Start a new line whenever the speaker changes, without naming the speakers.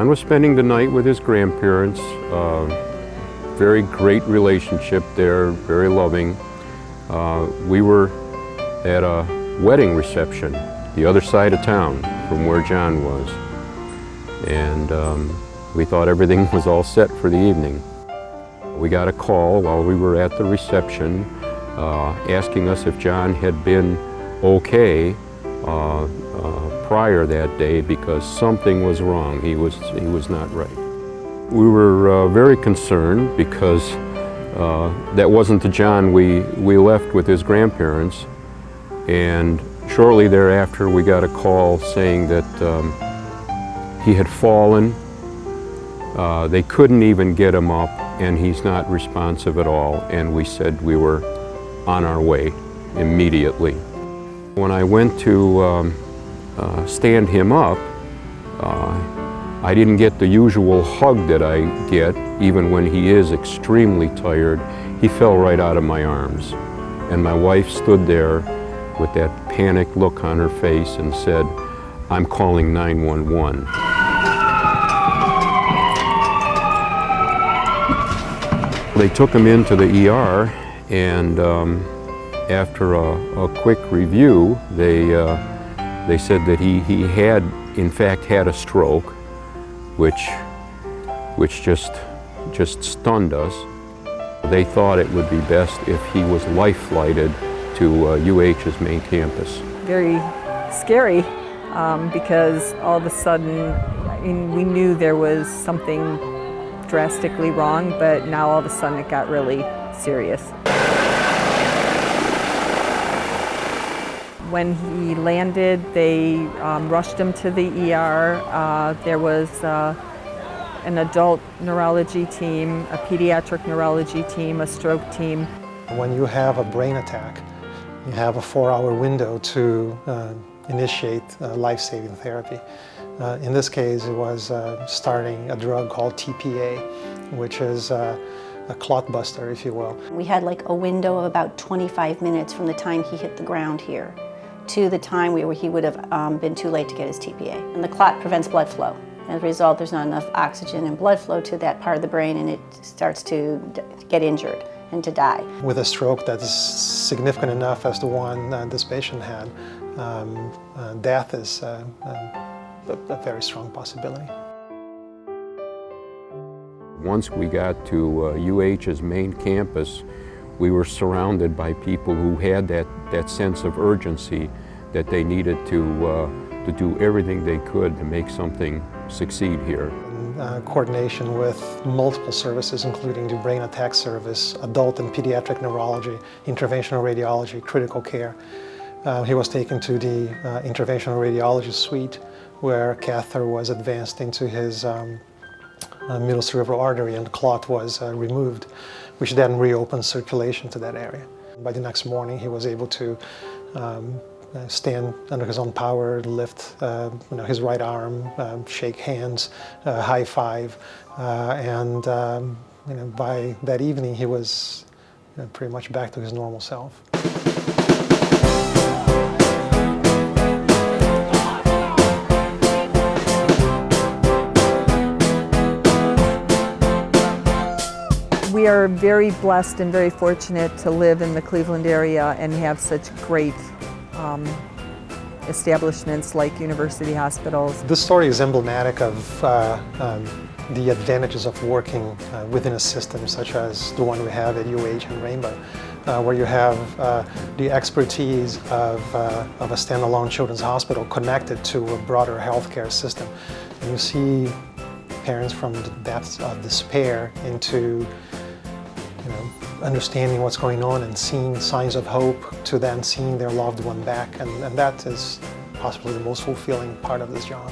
John was spending the night with his grandparents. Very great relationship there, very loving. We were at a wedding reception, the other side of town from where John was. And we thought everything was all set for the evening. We got a call while we were at the reception asking us if John had been okay prior that day because something was wrong. He was not right. We were very concerned because that wasn't the John we left with his grandparents. And shortly thereafter we got a call saying that he had fallen. They couldn't even get him up and he's not responsive at all. And we said we were on our way immediately. When I went to stand him up, I didn't get the usual hug that I get, even when he is extremely tired. He fell right out of my arms. And my wife stood there with that panicked look on her face and said, "I'm calling 911. They took him into the ER, and after a quick review, they said that he had, in fact, had a stroke, which just stunned us. They thought it would be best if he was life-flighted to UH's main campus.
Very scary because all of a sudden, I mean, we knew there was something drastically wrong, but now all of a sudden it got really serious. When he landed, they rushed him to the ER. There was an adult neurology team, a pediatric neurology team, a stroke team.
When you have a brain attack, you have a 4-hour window to initiate life-saving therapy. In this case, it was starting a drug called TPA, which is a clot buster, if you will.
We had like a window of about 25 minutes from the time he hit the ground here to the time where he would have been too late to get his TPA. And the clot prevents blood flow. As a result, there's not enough oxygen and blood flow to that part of the brain, and it starts to get injured and to die. With a stroke that is significant enough as the one this patient had, death is a very strong possibility.
Once we got to UH's main campus, we were surrounded by people who had that sense of urgency that they needed to do everything they could to make something succeed here.
Coordination with multiple services, including the brain attack service, adult and pediatric neurology, interventional radiology, critical care. He was taken to the interventional radiology suite where a catheter was advanced into his middle cerebral artery and the clot was removed, which then reopened circulation to that area. By the next morning, he was able to stand under his own power, lift his right arm, shake hands, high five, and by that evening he was pretty much back to his normal self.
We are very blessed and very fortunate to live in the Cleveland area and have such great establishments like university hospitals.
This story is emblematic of the advantages of working within a system such as the one we have at UH and Rainbow, where you have the expertise of a standalone children's hospital connected to a broader healthcare system. And you see parents from the depths of despair into understanding what's going on and seeing signs of hope to then seeing their loved one back, and that is possibly the most fulfilling part of this job.